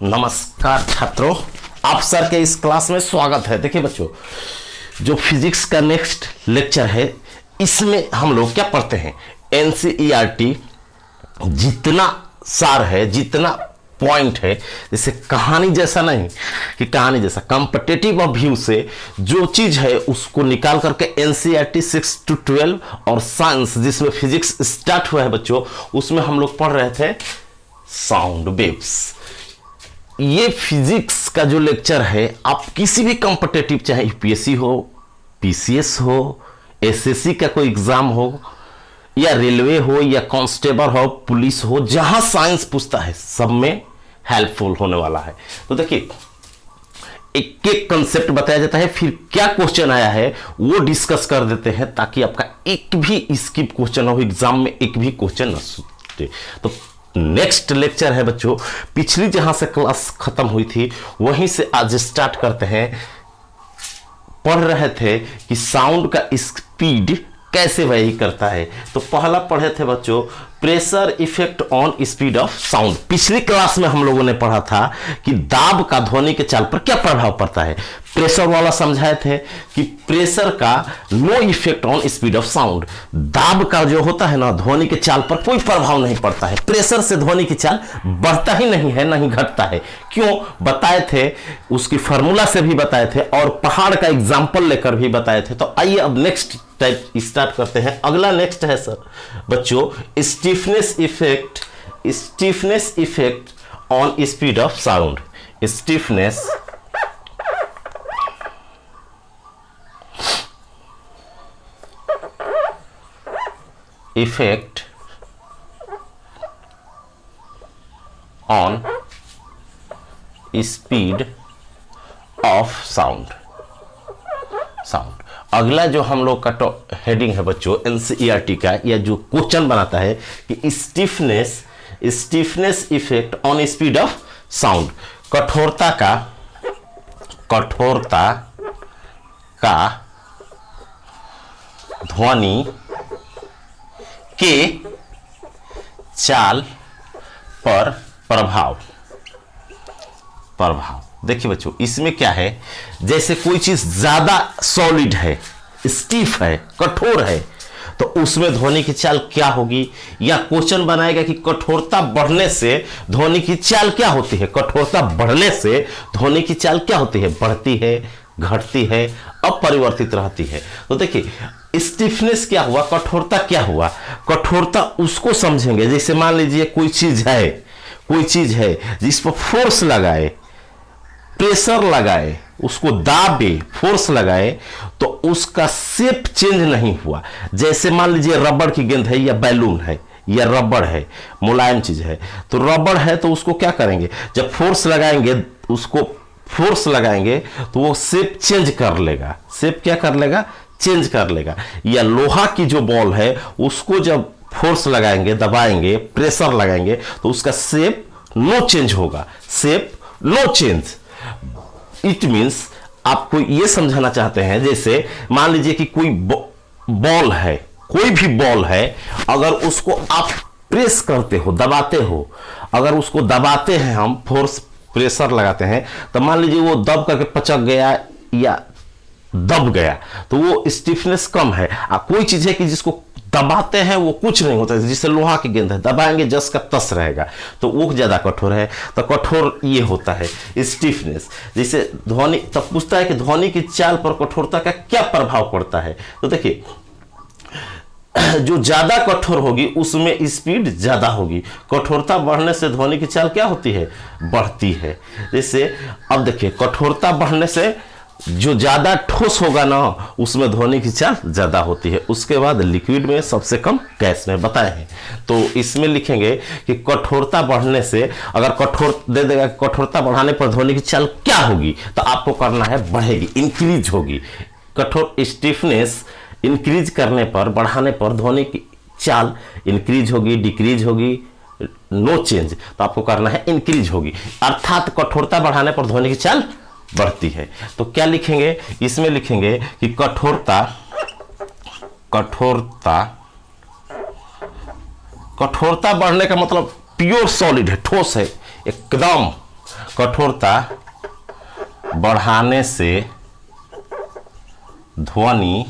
नमस्कार छात्रों, आप सर के इस क्लास में स्वागत है। देखिए बच्चों, जो फिजिक्स का नेक्स्ट लेक्चर है इसमें हम लोग क्या पढ़ते हैं, एनसीईआरटी जितना सार है, जितना पॉइंट है, जैसे कहानी जैसा नहीं कि कहानी जैसा कॉम्पिटिटिव व्यू से जो चीज है उसको निकाल करके एनसीईआरटी 6 to 12 और साइंस जिसमें फिजिक्स स्टार्ट हुआ है बच्चों, उसमें हम लोग पढ़ रहे थे साउंड वेव्स। ये फिजिक्स का जो लेक्चर है आप किसी भी कॉम्पिटिटिव, चाहे यूपीएससी हो, पीसीएस हो, एसएससी का कोई एग्जाम हो, या रेलवे हो, या कांस्टेबल हो, पुलिस हो, जहां साइंस पूछता है सब में हेल्पफुल होने वाला है। तो देखिए, एक एक कंसेप्ट बताया जाता है, फिर क्या क्वेश्चन आया है वो डिस्कस कर देते हैं ताकि आपका एक भी स्किप क्वेश्चन हो, एग्जाम में एक भी क्वेश्चन न छूटे। तो नेक्स्ट लेक्चर है बच्चों, पिछली जहां से क्लास खत्म हुई थी वहीं से आज स्टार्ट करते हैं। पढ़ रहे थे कि साउंड का स्पीड कैसे वेरी करता है। तो पहला पढ़े थे बच्चों pressure effect on speed of sound. पिछली क्लास में हम लोगों ने पढ़ा था कि दाब का ध्वनि के चाल पर क्या प्रभाव पड़ता है। प्रेशर वाला समझाए थे कि प्रेशर का no effect on speed of sound. दाब का जो होता है ना, ध्वनि के चाल पर कोई प्रभाव नहीं पड़ता है। प्रेशर से ध्वनि की चाल बढ़ता ही नहीं है, नहीं घटता है। क्यों बताए थे, उसकी फॉर्मूला से भी बताए थे और पहाड़ का एग्जाम्पल लेकर भी बताए थे। तो आइए अब नेक्स्ट टाइप स्टार्ट करते हैं। अगला नेक्स्ट है सर बच्चों stiffness effect on speed of sound. Stiffness effect on speed of sound. अगला जो हम लोग का हेडिंग है बच्चों एनसीईआरटी का, या जो क्वेश्चन बनाता है कि stiffness effect on speed of sound. कठोरता का ध्वनि के चाल पर प्रभाव। देखिए बच्चों, इसमें क्या है, जैसे कोई चीज ज्यादा सॉलिड है, स्टीफ है, कठोर है, तो उसमें ध्वनि की चाल क्या होगी। या क्वेश्चन बनाएगा कि कठोरता बढ़ने से ध्वनि की चाल क्या होती है। कठोरता बढ़ने से ध्वनि की चाल क्या होती है, बढ़ती है, घटती है, अपरिवर्तित रहती है। तो देखिए स्टीफनेस क्या हुआ, कठोरता क्या हुआ। कठोरता उसको समझेंगे जैसे मान लीजिए कोई चीज है जिस पर फोर्स लगाए, प्रेशर लगाए, उसको दाबे, फोर्स लगाए, तो उसका शेप चेंज नहीं हुआ। जैसे मान लीजिए रबड़ की गेंद है, या बैलून है, या रबड़ है, मुलायम चीज है। तो रबड़ है तो उसको क्या करेंगे, जब फोर्स लगाएंगे, उसको फोर्स लगाएंगे तो वो शेप चेंज कर लेगा। शेप क्या कर लेगा, चेंज कर लेगा। या लोहा की जो बॉल है उसको जब फोर्स लगाएंगे, दबाएंगे, प्रेशर लगाएंगे, तो उसका शेप नो चेंज होगा। Shape no change. It means आपको ये समझाना चाहते हैं, जैसे मान लीजिए कि कोई बॉल है, कोई भी बॉल है, अगर उसको आप प्रेस करते हो, दबाते हो, अगर उसको दबाते हैं हम, फोर्स प्रेशर लगाते हैं, तो मान लीजिए वो दब करके पचक गया या दब गया, तो वो स्टिफनेस कम है। कोई चीज है कि जिसको दबाते हैं वो कुछ नहीं होता, जिससे लोहा की गेंद है, दबाएंगे जस का तस रहेगा, तो वो ज्यादा कठोर है। तो कठोर ये होता है स्टिफनेस। जैसे ध्वनि, तब पूछता है कि ध्वनि की चाल पर कठोरता का क्या प्रभाव पड़ता है। तो देखिए जो ज्यादा कठोर होगी उसमें स्पीड ज्यादा होगी। कठोरता बढ़ने से ध्वनि की चाल क्या होती है, बढ़ती है। जैसे अब देखिए कठोरता बढ़ने से जो ज्यादा ठोस होगा ना उसमें ध्वनि की चाल ज्यादा होती है। उसके बाद लिक्विड में, सबसे कम गैस में बताए हैं। तो इसमें लिखेंगे कि कठोरता बढ़ने से, अगर कठोर दे देगा कठोरता बढ़ाने पर ध्वनि की चाल क्या होगी, तो आपको करना है बढ़ेगी, इंक्रीज होगी। कठोर स्टिफनेस इंक्रीज करने पर, बढ़ाने पर ध्वनि की चाल इंक्रीज होगी, डिक्रीज होगी, नो चेंज। तो आपको करना है इंक्रीज होगी, अर्थात कठोरता बढ़ाने पर ध्वनि की चाल बढ़ती है। तो क्या लिखेंगे, इसमें लिखेंगे कि कठोरता बढ़ने का मतलब प्योर सॉलिड है, ठोस है एकदम। कठोरता बढ़ाने से ध्वनि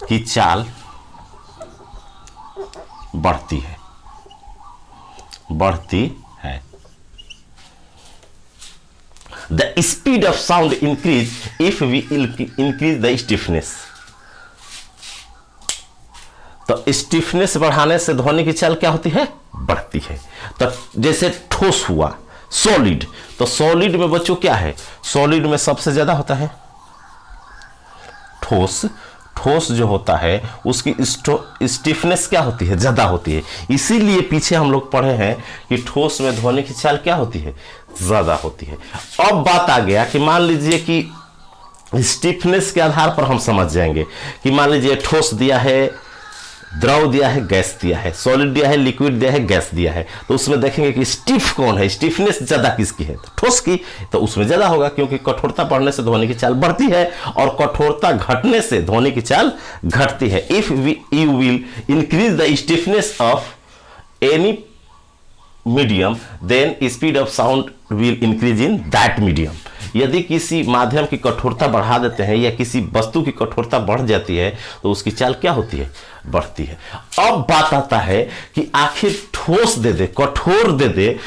की चाल बढ़ती है। The speed of sound increase if we increase the stiffness। तो स्टिफनेस बढ़ाने से ध्वनि की चाल क्या होती है? बढ़ती है। तो जैसे ठोस हुआ, सॉलिड, तो सॉलिड में बच्चों क्या है? सॉलिड में सबसे ज्यादा होता है ठोस। ठोस जो होता है उसकी स्टिफनेस क्या होती है? ज्यादा होती है। इसीलिए पीछे हम लोग पढ़े हैं कि ठोस में ध्वनि की चाल क्या होती है? ज्यादा होती है। अब बात आ गया कि मान लीजिए कि स्टिफनेस के आधार पर हम समझ जाएंगे कि मान लीजिए ठोस दिया है, द्रव दिया है, गैस दिया है, सॉलिड दिया है, लिक्विड दिया है, गैस दिया है, तो उसमें देखेंगे कि स्टिफ कौन है, स्टिफनेस ज्यादा किसकी है? तो ठोस की, तो उसमें ज्यादा होगा, क्योंकि कठोरता बढ़ने से ध्वनि की चाल बढ़ती है और कठोरता घटने से ध्वनि की चाल घटती है। If you will increase the stiffness of any medium then speed of sound will increase in that medium. यदि किसी माध्यम की कठोरता बढ़ा देते हैं या किसी वस्तु की कठोरता बढ़ जाती है तो उसकी चाल क्या होती है? बढ़ती है। अब बात आता है कि आखिर ठोस दे दे, कठोर दे दे,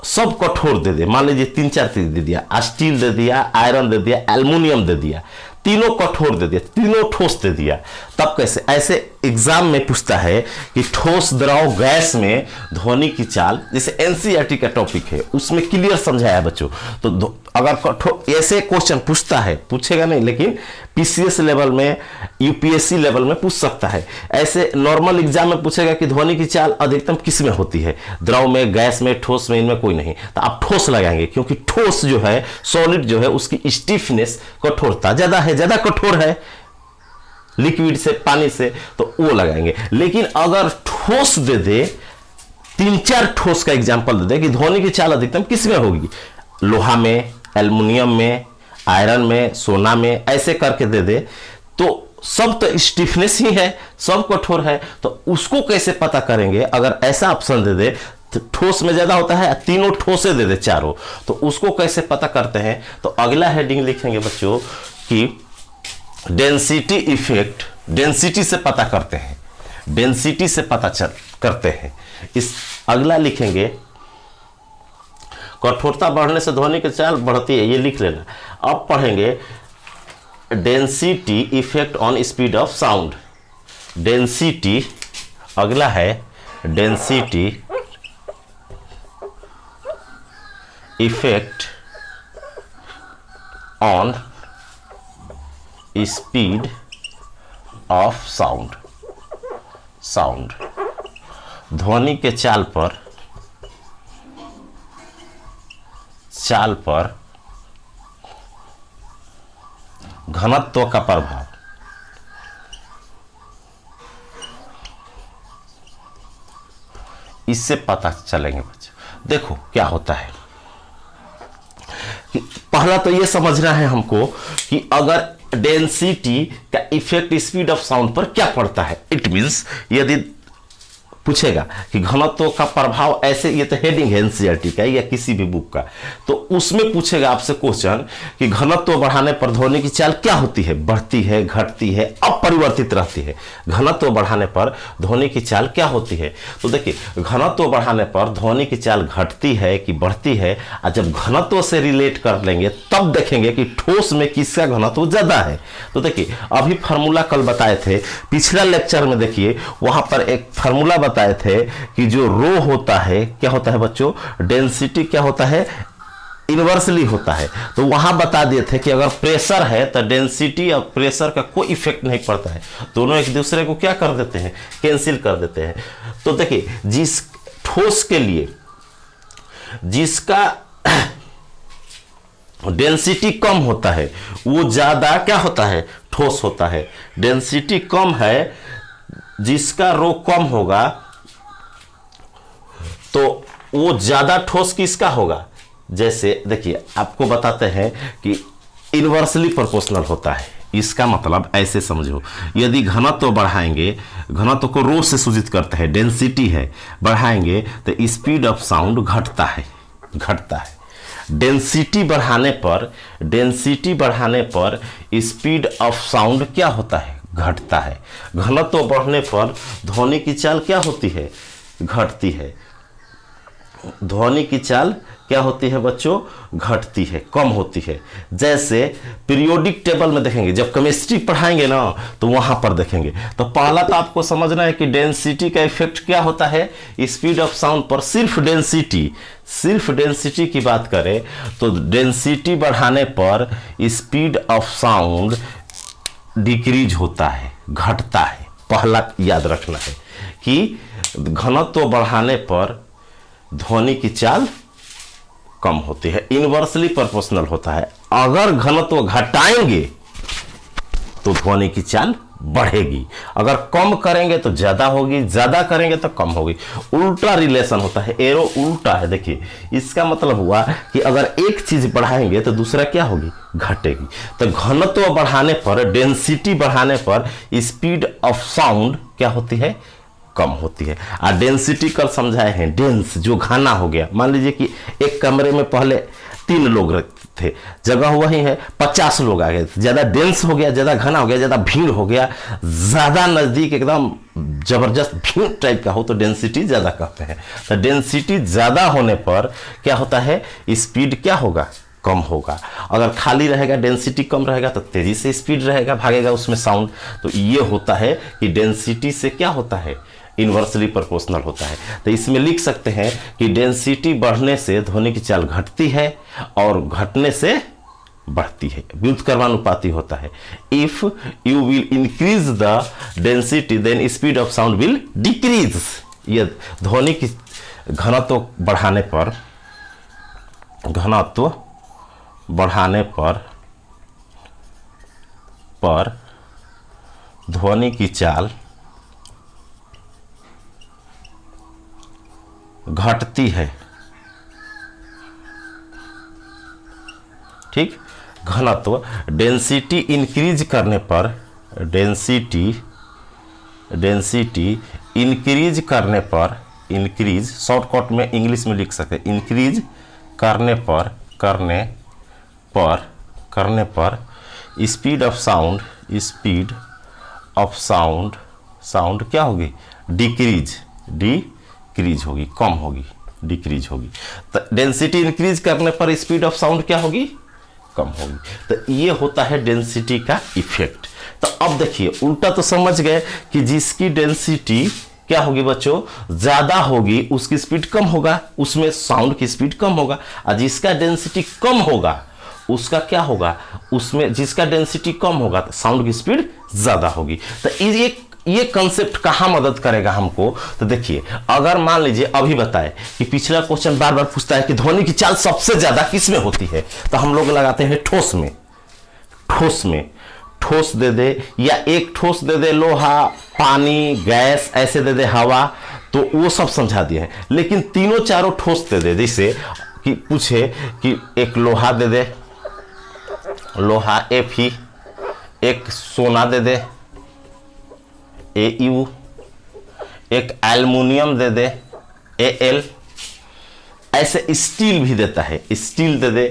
सब कठोर दे दे, मान लीजिए 3-4 चीज दे दिया, स्टील दे दिया, आयरन दे दिया, एल्युमिनियम दे दिया, तीनों कठोर दे दिया, तीनों ठोस दे दिया, तब कैसे? ऐसे एग्जाम में पूछता है कि ठोस, द्रव, गैस में ध्वनि की चाल, जैसे एनसीईआरटी का टॉपिक है उसमें क्लियर समझाया है बच्चों। तो अगर कठोर ऐसे क्वेश्चन पूछता है, पूछेगा नहीं लेकिन पीसीएस लेवल में, यूपीएससी लेवल में पूछ सकता है। ऐसे नॉर्मल एग्जाम में पूछेगा कि ध्वनि की चाल अधिकतम किस में होती है? द्रव में, गैस में, ठोस में, इनमें कोई नहीं, तो आप ठोस लगाएंगे, क्योंकि ठोस जो है, सॉलिड जो है, उसकी स्टिफनेस, कठोरता ज्यादा है, ज्यादा कठोर है लिक्विड से, पानी से, तो वो लगाएंगे। लेकिन अगर ठोस दे दे, 3-4 ठोस का एग्जांपल दे दे कि ध्वनि की चाल अधिकतम किस में होगी? लोहा में, एल्युमिनियम में, आयरन में, सोना में, ऐसे करके दे दे, तो सब तो स्टिफनेस ही है, सब कठोर है, तो उसको कैसे पता करेंगे? अगर ऐसा ऑप्शन दे दे तो ठोस में ज्यादा होता है, तीनों ठोसे दे दे चारों, तो उसको कैसे पता करते हैं? तो अगला हेडिंग लिखेंगे बच्चों कि डेंसिटी इफेक्ट, डेंसिटी से पता करते हैं, डेंसिटी से पता करते हैं। इस अगला लिखेंगे कठोरता बढ़ने से ध्वनि की चाल बढ़ती है, ये लिख लेना। अब पढ़ेंगे density effect on speed of sound. Density, अगला है density effect on speed of sound. Sound, ध्वनि के चाल पर घनत्व का प्रभाव। इससे पता चलेंगे बच्चों। देखो क्या होता है कि पहला तो ये समझना है हमको कि अगर डेंसिटी का इफेक्ट स्पीड ऑफ साउंड पर क्या पड़ता है। इट मींस यदि पूछेगा कि घनत्व का प्रभाव ऐसे, ये तो हेडिंग है एनसीईआरटी का या किसी भी बुक का, तो उसमें पूछेगा आपसे क्वेश्चन कि घनत्व बढ़ाने पर ध्वनि की चाल क्या होती है? बढ़ती है, घटती है, अपरिवर्तित रहती है। घनत्व बढ़ाने पर ध्वनि की चाल क्या होती है? तो देखिए घनत्व बढ़ाने पर ध्वनि की चाल घटती है कि बढ़ती है, और जब घनत्व से रिलेट कर लेंगे तब देखेंगे कि ठोस में किसका घनत्व ज्यादा है। तो देखिए अभी फार्मूला कल बताए थे, पिछला लेक्चर में देखिए वहां पर एक फार्मूला बताए थे कि जो रो होता है, क्या होता है बच्चों? डेंसिटी क्या होता है? इनवर्सली होता है। तो वहां बता दिए थे कि अगर प्रेशर है तो डेंसिटी और प्रेशर का कोई इफेक्ट नहीं पड़ता है, दोनों एक दूसरे को क्या कर देते हैं? कैंसिल कर देते हैं। तो देखिए जिस ठोस के लिए जिसका डेंसिटी कम होता है वो ज्यादा क्या होता है? ठोस होता है। डेंसिटी कम है, जिसका रो कम होगा तो वो ज्यादा ठोस किसका होगा? जैसे देखिए आपको बताते हैं कि इनवर्सली प्रोपोर्शनल होता है। इसका मतलब ऐसे समझो, यदि घनत्व बढ़ाएंगे, घनत्व को रो से सूचित करते हैं, डेंसिटी है, बढ़ाएंगे तो स्पीड ऑफ साउंड घटता है। घटता है। डेंसिटी बढ़ाने पर स्पीड ऑफ साउंड क्या होता है, घटता है। घनत्व बढ़ने पर ध्वनि की चाल क्या होती है, घटती है। ध्वनि की चाल क्या होती है बच्चों, घटती है, कम होती है। जैसे पीरियोडिक टेबल में देखेंगे, जब केमिस्ट्री पढ़ाएंगे ना तो वहां पर देखेंगे। तो पहला तो आपको समझना है कि डेंसिटी का इफेक्ट क्या होता है स्पीड ऑफ साउंड पर। सिर्फ डेंसिटी की बात करें तो डेंसिटी बढ़ाने पर स्पीड ऑफ साउंड डिक्रीज होता है, घटता है। पहला याद रखना है कि घनत्व बढ़ाने पर ध्वनि की चाल कम होती है, इनवर्सली प्रोपोर्शनल होता है। अगर घनत्व घटाएंगे तो ध्वनि की चाल बढ़ेगी, अगर कम करेंगे तो ज्यादा होगी, ज्यादा करेंगे तो कम होगी। उल्टा रिलेशन होता है, एरो उल्टा है। देखिए इसका मतलब हुआ कि अगर एक चीज बढ़ाएंगे तो दूसरा क्या होगी, घटेगी। तो घनत्व बढ़ाने पर, डेंसिटी बढ़ाने पर स्पीड ऑफ साउंड क्या होती है, कम होती है। और डेंसिटी कल समझाए हैं, डेंस जो घना हो गया। मान लीजिए कि एक कमरे में पहले 3 लोग थे, जगह वही है, 50 लोग आ गए, ज्यादा डेंस हो गया, ज्यादा घना हो गया, ज्यादा भीड़ हो गया, ज्यादा नजदीक एकदम जबरदस्त भीड़ टाइप का हो तो डेंसिटी ज्यादा कहते हैं। तो डेंसिटी ज्यादा होने पर क्या होता है, स्पीड क्या होगा, कम होगा। अगर खाली रहेगा, डेंसिटी कम रहेगा तो तेजी से स्पीड रहेगा, भागेगा उसमें साउंड। तो ये होता है कि डेंसिटी से क्या होता है, इनवर्सली प्रोपोर्शनल होता है। तो इसमें लिख सकते हैं कि डेंसिटी बढ़ने से ध्वनि की चाल घटती है और घटने से बढ़ती है, व्युत्क्रमानुपाती होता है। If you will increase the density than speed of sound will decrease. ये ध्वनि की घनत्व बढ़ाने पर ध्वनि की चाल घटती है, ठीक। घनत्व डेंसिटी इंक्रीज करने पर, डेंसिटी इंक्रीज करने पर, इंक्रीज शॉर्टकट में इंग्लिश में लिख सकते हैं, इंक्रीज करने पर स्पीड ऑफ साउंड क्या होगी, डिक्रीज होगी, कम होगी, डिक्रीज होगी। तो डेंसिटी इंक्रीज करने पर स्पीड ऑफ साउंड क्या होगी, कम होगी। तो ये होता है डेंसिटी का इफेक्ट। तो अब देखिए उल्टा तो समझ गए कि जिसकी डेंसिटी क्या होगी बच्चों, ज्यादा होगी उसकी स्पीड कम होगा, उसमें साउंड की स्पीड कम होगा। और जिसका डेंसिटी कम होगा उसका क्या होगा, उसमें जिसका डेंसिटी कम होगा साउंड की स्पीड ज्यादा होगी। तो ये कंसेप्ट कहाँ मदद करेगा हमको, तो देखिए अगर मान लीजिए अभी बताए कि पिछला क्वेश्चन बार बार पूछता है कि ध्वनि की चाल सबसे ज्यादा किस में होती है, तो हम लोग लगाते हैं ठोस में। ठोस दे दे या एक ठोस दे दे, लोहा, पानी, गैस, ऐसे दे दे हवा, तो वो सब समझा दिए हैं। लेकिन तीनों चारों ठोस दे दे, जैसे कि पूछे कि एक लोहा दे दे, लोहा Fe, एक सोना दे दे Au, एक एल्युमिनियम दे दे Al, ऐसे स्टील भी देता है, स्टील दे दे।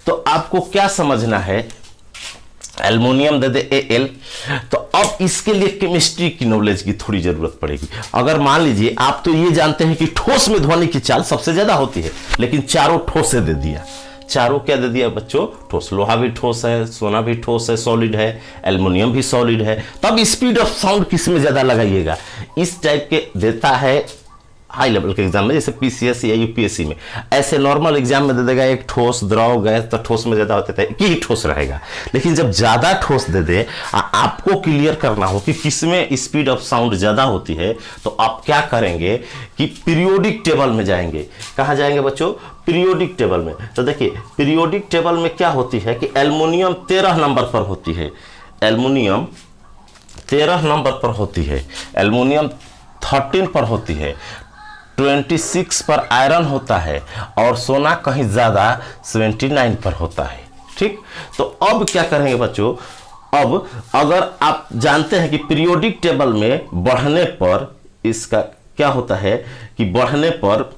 तो आपको क्या समझना है, एल्युमिनियम दे दे Al, तो अब इसके लिए केमिस्ट्री की नॉलेज की थोड़ी जरूरत पड़ेगी। अगर मान लीजिए आप तो ये जानते हैं कि ठोस में ध्वनि की चाल सबसे ज्यादा होती है, लेकिन चारों ठोसे दे दिया, चारों क्या दे दिया बच्चों, ठोस। लोहा भी ठोस है, सोना भी ठोस है, सॉलिड है, एल्युमिनियम भी सॉलिड है। तब स्पीड ऑफ साउंड किस में ज्यादा लगाइएगा, इस टाइप के देता है हाई लेवल के एग्जाम में, जैसे पीसीएस या यूपीएससी में। ऐसे नॉर्मल एग्जाम में दे देगा एक ठोस, द्रव, गैस, तो ठोस में ज्यादा होता है कि ही ठोस रहेगा। लेकिन जब ज्यादा ठोस दे दे, आपको क्लियर करना हो कि किसमें स्पीड ऑफ साउंड ज्यादा होती है, तो आप क्या करेंगे कि पीरियोडिक टेबल में जाएंगे। कहाँ जाएंगे बच्चों, पीरियोडिक टेबल में। तो देखिए पीरियोडिक टेबल में क्या होती है कि एल्युमिनियम 13 नंबर पर होती है, एल्युमिनियम 13 नंबर पर होती है, एल्युमिनियम 13 पर होती है, 26 पर आयरन होता है, और सोना कहीं ज्यादा 79 पर होता है, ठीक। तो अब क्या करेंगे बच्चों, अब अगर आप जानते हैं कि पीरियोडिक टेबल में बढ़ने पर इसका क्या होता है कि बढ़ने पर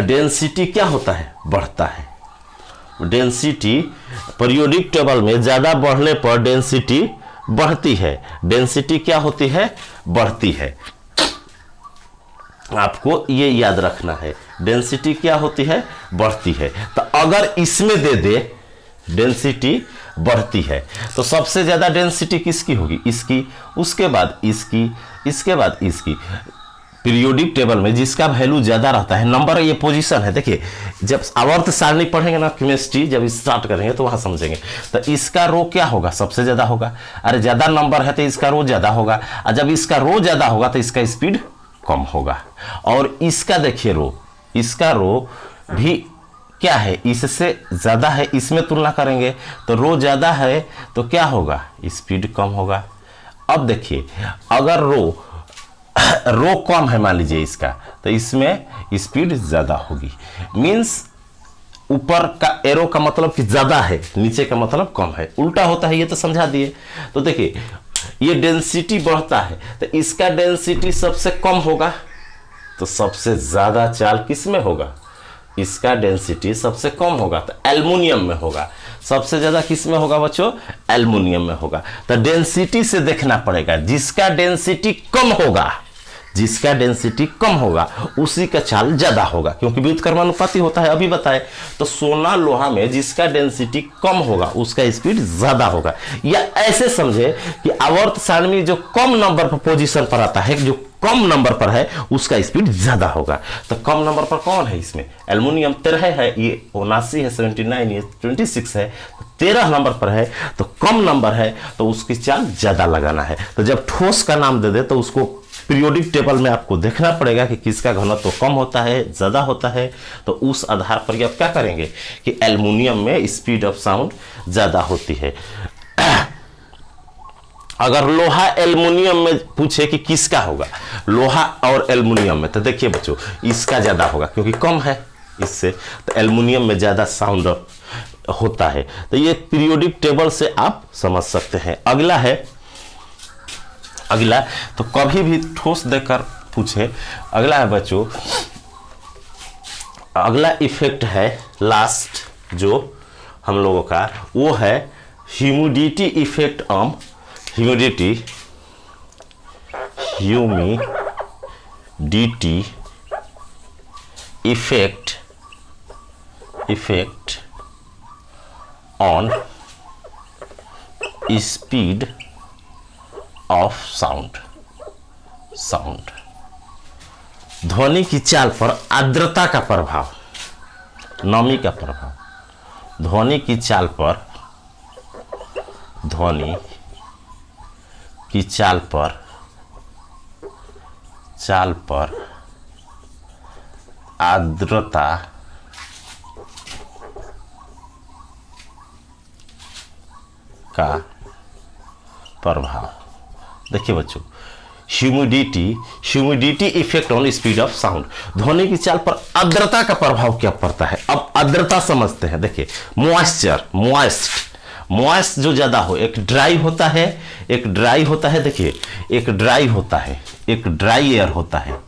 डेंसिटी क्या होता है, बढ़ता है। डेंसिटी पीरियोडिक टेबल में ज़्यादा बढ़ने पर डेंसिटी बढ़ती है। डेंसिटी क्या होती है, बढ़ती है। आपको ये याद रखना है, डेंसिटी क्या होती है, बढ़ती है। तो अगर इसमें दे दे डेंसिटी बढ़ती है तो सबसे ज़्यादा डेंसिटी किसकी होगी, इसकी, उसके बाद इसकी, इसके बाद इसकी। पीरियोडिक टेबल में जिसका वैल्यू ज़्यादा रहता है, नंबर ये पोजीशन है। देखिए जब आवर्त सारणी पढ़ेंगे ना केमिस्ट्री, जब स्टार्ट करेंगे तो वहाँ समझेंगे। तो इसका रो क्या होगा, सबसे ज़्यादा होगा। अरे ज़्यादा नंबर है तो इसका रो ज़्यादा होगा, और जब इसका रो ज़्यादा होगा तो इसका स्पीड कम होगा। और इसका देखिए रो, इसका रो भी क्या है, इससे ज़्यादा है, इसमें तुलना करेंगे तो रो ज़्यादा है तो क्या होगा, स्पीड कम होगा। अब देखिए अगर रो कम है मान लीजिए इसका, तो इसमें स्पीड ज़्यादा होगी। मीन्स ऊपर का एरो का मतलब कि ज़्यादा है, नीचे का मतलब कम है, उल्टा होता है, ये तो समझा दिए। तो देखिए ये डेंसिटी बढ़ता है तो इसका डेंसिटी सबसे कम होगा, तो सबसे ज़्यादा चाल किस में होगा, इसका डेंसिटी सबसे कम होगा तो एल्युमिनियम में होगा। सबसे ज़्यादा किस में होगा बच्चों, एल्युमिनियम में होगा। तो डेंसिटी से देखना पड़ेगा, जिसका डेंसिटी कम होगा, जिसका डेंसिटी कम होगा उसी का चाल ज़्यादा होगा, क्योंकि व्युत्क्रमानुपाती होता है, अभी बताए। तो सोना लोहा में जिसका डेंसिटी कम होगा उसका स्पीड ज़्यादा होगा। या ऐसे समझे कि आवर्त सारणी जो कम नंबर पर पोजीशन पर आता है, जो कम नंबर पर है उसका स्पीड ज़्यादा होगा। तो कम नंबर पर कौन है, इसमें एल्युमिनियम 13 है, ये 79 है, 79, ये 26 है, 13 नंबर पर है तो कम नंबर है तो उसकी चाल ज़्यादा लगाना है। तो जब ठोस का नाम दे दे तो उसको पीरियोडिक टेबल में आपको देखना पड़ेगा कि किसका घनत्व तो कम होता है, ज़्यादा होता है। तो उस आधार पर आप क्या करेंगे कि एल्युमिनियम में स्पीड ऑफ साउंड ज़्यादा होती है। अगर लोहा एल्युमिनियम में पूछे कि किसका होगा, लोहा और एल्युमिनियम में, तो देखिए बच्चों इसका ज़्यादा होगा क्योंकि कम है इससे, तो एल्युमिनियम में ज़्यादा साउंड होता है। तो ये पीरियोडिक टेबल से आप समझ सकते हैं। अगला तो कभी भी ठोस देकर पूछे। अगला है बच्चों, अगला इफेक्ट है लास्ट जो हम लोगों का, वो है humidity effect on humidity effect on speed of sound. ध्वनि की चाल पर आर्द्रता का प्रभाव, नमी का प्रभाव। ध्वनि की चाल पर आर्द्रता का प्रभाव। देखिए बच्चों, humidity effect on speed of sound, ध्वनि की चाल पर आर्द्रता का प्रभाव क्या पड़ता है। अब आर्द्रता समझते हैं। देखिए मॉइस्ट जो ज्यादा हो, एक ड्राई होता है, देखिए एक ड्राई होता है, एक ड्राई एयर होता है,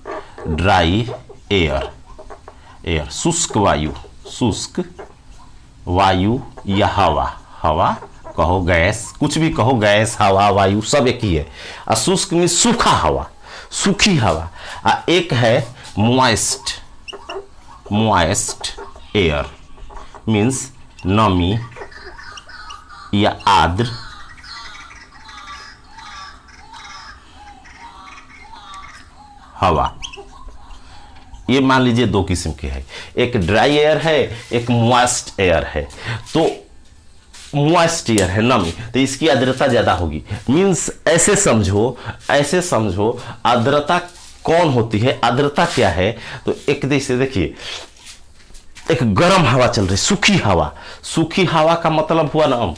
ड्राई एयर शुष्क वायु या हवा कहो, गैस, कुछ भी कहो, गैस, हवा, वायु सब एक ही है। और शुष्क में सूखी हवा। एक है मॉइस्ट एयर, मीन्स नमी या आर्द्र हवा। ये मान लीजिए दो किस्म के है, एक ड्राई एयर है, एक मॉइस्ट एयर है। तो मॉइस्ट एयर है, नमी, तो इसकी आर्द्रता ज्यादा होगी। मीन्स ऐसे समझो आर्द्रता कौन होती है, आर्द्रता क्या है। तो एक जैसे देखिए एक गर्म हवा चल रही, सूखी हवा का मतलब हुआ ना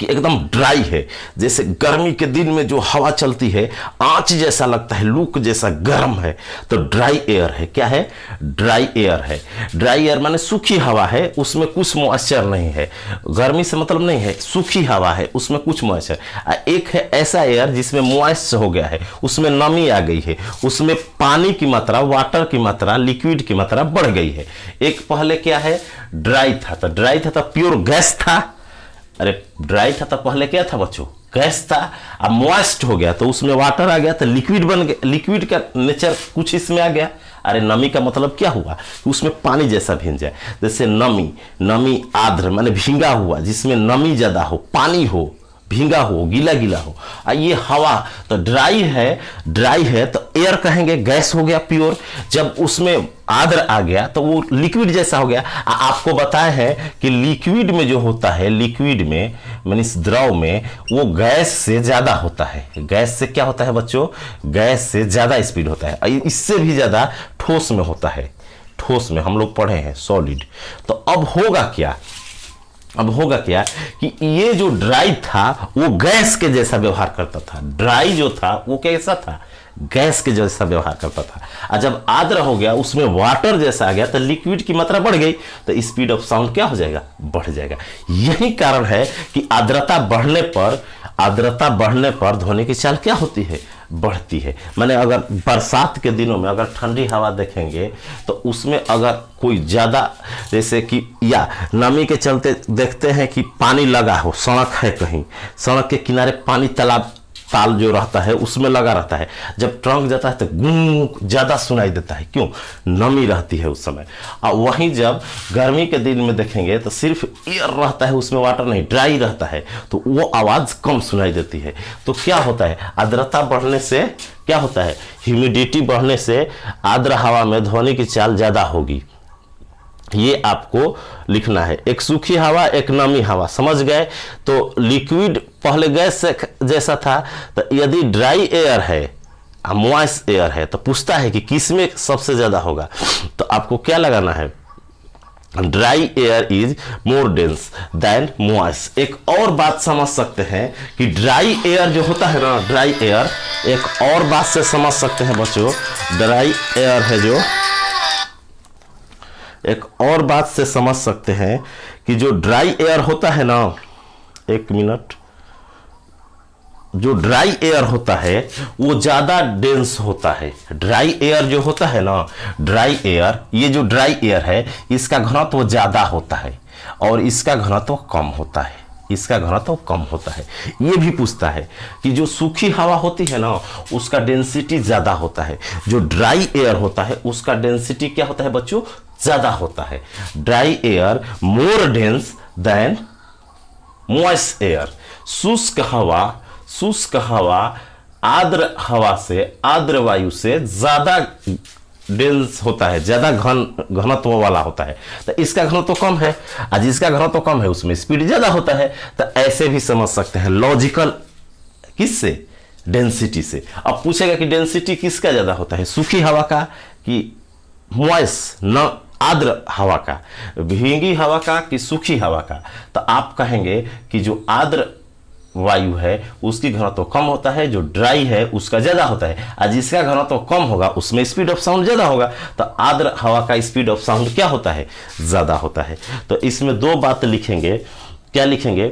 कि एकदम ड्राई है, जैसे गर्मी के दिन में जो हवा चलती है आंच जैसा लगता है, लूक जैसा गर्म है, तो ड्राई एयर है। क्या है? ड्राई एयर है। ड्राई एयर माने सूखी हवा है, उसमें कुछ मॉइस्चर नहीं है, गर्मी से मतलब नहीं है, सूखी हवा है, उसमें कुछ मॉइस्चर। एक है ऐसा एयर जिसमें मॉइस्ट हो गया है, उसमें नमी आ गई है, उसमें पानी की मात्रा, वाटर की मात्रा, लिक्विड की मात्रा बढ़ गई है। एक पहले क्या है? ड्राई था, तो ड्राई था तो प्योर गैस था। अरे ड्राई था तो पहले क्या था बच्चों? गैस था। अब मॉइस्ट हो गया तो उसमें वाटर आ गया तो लिक्विड बन गया, लिक्विड का नेचर कुछ इसमें आ गया। अरे नमी का मतलब क्या हुआ? उसमें पानी जैसा भींग जाए, जैसे नमी आर्द्र माने भींगा हुआ, जिसमें नमी ज्यादा हो, पानी हो, भींगा हो, गीला गीला हो। ये हवा तो ड्राई है तो एयर कहेंगे, गैस हो गया प्योर। जब उसमें आर्द्र आ गया तो वो लिक्विड जैसा हो गया। आपको बताया है कि लिक्विड में जो होता है, लिक्विड में माने द्रव में, वो गैस से ज्यादा होता है। गैस से क्या होता है बच्चों? गैस से ज्यादा स्पीड होता है, इससे भी ज्यादा ठोस में होता है। ठोस में हम लोग पढ़े हैं सॉलिड। तो अब होगा क्या कि ये जो ड्राई था वो गैस के जैसा व्यवहार करता था। ड्राई जो था वो कैसा था? गैस के जैसा व्यवहार करता था। और जब आर्द्र हो गया, उसमें वाटर जैसा आ गया, तो लिक्विड की मात्रा बढ़ गई, तो स्पीड ऑफ साउंड क्या हो जाएगा? बढ़ जाएगा। यही कारण है कि आर्द्रता बढ़ने पर ध्वनि की चाल क्या होती है? बढ़ती है। माने अगर बरसात के दिनों में अगर ठंडी हवा देखेंगे तो उसमें अगर कोई ज़्यादा, जैसे कि या नमी के चलते देखते हैं कि पानी लगा हो, सड़क है कहीं, सड़क के किनारे पानी ताल जो रहता है उसमें लगा रहता है, जब ट्रंक जाता है तो गूं ज़्यादा सुनाई देता है। क्यों? नमी रहती है उस समय। और वहीं जब गर्मी के दिन में देखेंगे तो सिर्फ एयर रहता है, उसमें वाटर नहीं, ड्राई रहता है, तो वो आवाज़ कम सुनाई देती है। तो क्या होता है? आर्द्रता बढ़ने से क्या होता है? ह्यूमिडिटी बढ़ने से आर्द्र हवा में ध्वनि की चाल ज़्यादा होगी। ये आपको लिखना है। एक सूखी हवा, एक नमी हवा, समझ गए? तो लिक्विड पहले गैस से जैसा था, तो यदि ड्राई एयर है, मॉइस्ट एयर है, तो पूछता है कि किस में सबसे ज्यादा होगा, तो आपको क्या लगाना है? Dry air is more dense then moist. एक और बात समझ सकते हैं कि ड्राई एयर जो होता है ना, ड्राई एयर, एक और बात से समझ सकते हैं बच्चों, ड्राई एयर है जो, एक और बात से समझ सकते हैं कि जो ड्राई एयर होता है ना, एक मिनट, जो ड्राई एयर होता है वो ज्यादा डेंस होता है। ड्राई एयर जो होता है ना, ड्राई एयर, ये जो ड्राई एयर है इसका घनत्व ज्यादा होता है और इसका घनत्व कम होता है, इसका घनत्व कम होता है। ये भी पूछता है कि जो सूखी हवा होती है ना उसका डेंसिटी ज्यादा होता है, जो ड्राई एयर होता है उसका डेंसिटी क्या होता है बच्चों? ज्यादा होता है। Dry air more dense then moist air. शुष्क हवा आर्द्र हवा से, आर्द्र वायु से ज्यादा डेंस होता है, ज्यादा घनत्व वाला होता है, तो इसका घनत्व कम है, और जिसका घनत्व कम है उसमें स्पीड ज्यादा होता है। तो ऐसे भी समझ सकते हैं लॉजिकल, किससे? डेंसिटी से। अब पूछेगा कि डेंसिटी किसका ज्यादा होता है, सूखी हवा का कि मॉइस्ट न आर्द्र हवा का, भीगी हवा का कि सूखी हवा का? तो आप कहेंगे कि जो आर्द्र वायु है उसकी घनत्व कम होता है, जो ड्राई है उसका ज्यादा होता है, और जिसका घनत्व कम होगा उसमें स्पीड ऑफ साउंड ज्यादा होगा। तो आर्द्र हवा का स्पीड ऑफ साउंड क्या होता है? ज्यादा होता है। तो इसमें दो बात लिखेंगे। क्या लिखेंगे?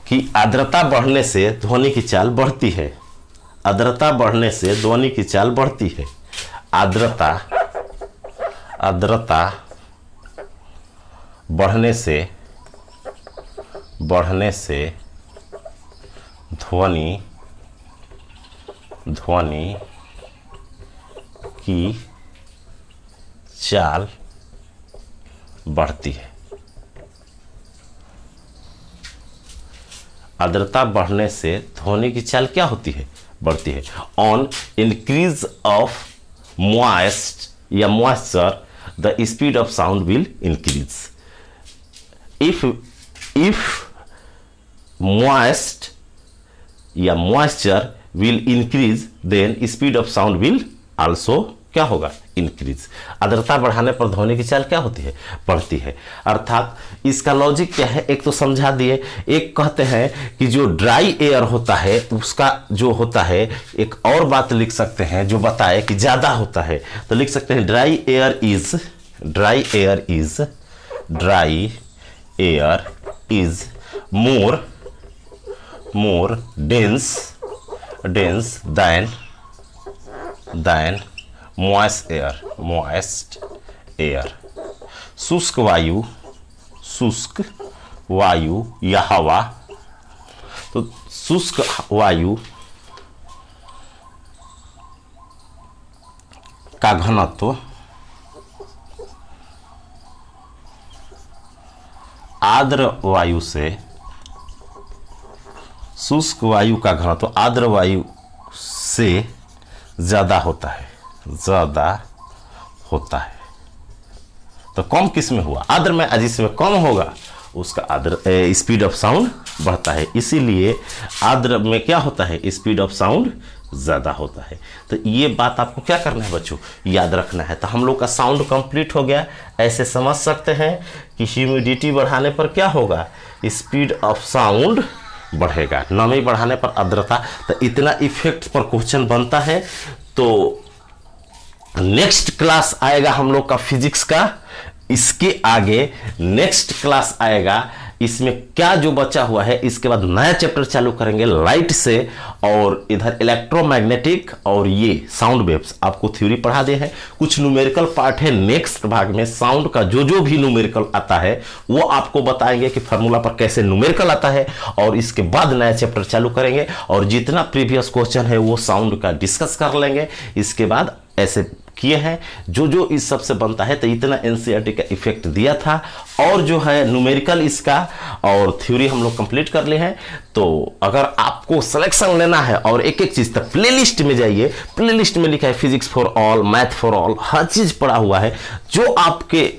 कि आर्द्रता बढ़ने से ध्वनि की चाल बढ़ती है। आर्द्रता बढ़ने से ध्वनि की चाल बढ़ती है। आर्द्रता बढ़ने से ध्वनि की चाल बढ़ती है। आर्द्रता बढ़ने से ध्वनि की चाल क्या होती है? बढ़ती है। On increase of moisture the speed of sound will increase. If moisture will increase, then speed of sound will also क्या होगा, इंक्रीज। आर्द्रता बढ़ाने पर ध्वनि की चाल क्या होती है, बढ़ती है। अर्थात इसका लॉजिक क्या है, एक तो समझा दिए, एक कहते हैं कि जो ड्राई एयर होता है उसका जो होता है, एक और बात लिख सकते हैं जो बताए कि ज़्यादा होता है, तो लिख सकते हैं dry air is more dense than moist air। शुष्क वायु या हवा, तो शुष्क वायु का घनत्व आर्द्र वायु से, शुष्क वायु का घनत्व आर्द्र वायु से ज़्यादा होता है। तो कम किस में हुआ, आर्द्र में, जिसमें कम होगा उसका आर्द्र स्पीड ऑफ साउंड बढ़ता है। इसीलिए आर्द्र में क्या होता है, स्पीड ऑफ साउंड ज़्यादा होता है। तो ये बात आपको क्या करना है बच्चों, याद रखना है। तो हम लोग का साउंड कंप्लीट हो गया। ऐसे समझ सकते हैं कि ह्यूमिडिटी बढ़ाने पर क्या होगा, स्पीड ऑफ साउंड बढ़ेगा, नमी बढ़ाने पर आर्द्रता। तो इतना इफेक्ट पर क्वेश्चन बनता है। तो नेक्स्ट क्लास आएगा हम लोग का फिजिक्स का, इसके आगे नेक्स्ट क्लास आएगा, इसमें क्या जो बचा हुआ है, इसके बाद नया चैप्टर चालू करेंगे लाइट से, और इधर इलेक्ट्रोमैग्नेटिक और ये साउंड वेव्स आपको थ्योरी पढ़ा दे हैं। कुछ न्यूमेरिकल पार्ट है नेक्स्ट भाग में, साउंड का जो भी न्यूमेरिकल आता है वो आपको बताएंगे कि फार्मूला पर कैसे न्यूमेरिकल आता है, और इसके बाद नया चैप्टर चालू करेंगे और जितना प्रीवियस क्वेश्चन है वो साउंड का डिस्कस कर लेंगे। इसके बाद ऐसे किए हैं जो इस सब से बनता है। तो इतना एनसीईआरटी का इफेक्ट दिया था, और जो है न्यूमेरिकल इसका और थ्योरी हम लोग कंप्लीट कर लिए हैं। तो अगर आपको सिलेक्शन लेना है और एक एक चीज़, तो प्लेलिस्ट में जाइए, प्लेलिस्ट में लिखा है physics for all, math for all, हर चीज़ पढ़ा हुआ है जो आपके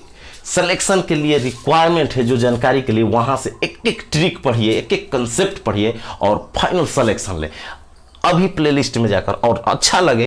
सिलेक्शन के लिए रिक्वायरमेंट है, जो जानकारी के लिए। वहाँ से एक एक ट्रिक पढ़िए, एक एक कंसेप्ट पढ़िए और फाइनल सिलेक्शन ले अभी प्लेलिस्ट में जाकर। और अच्छा लगे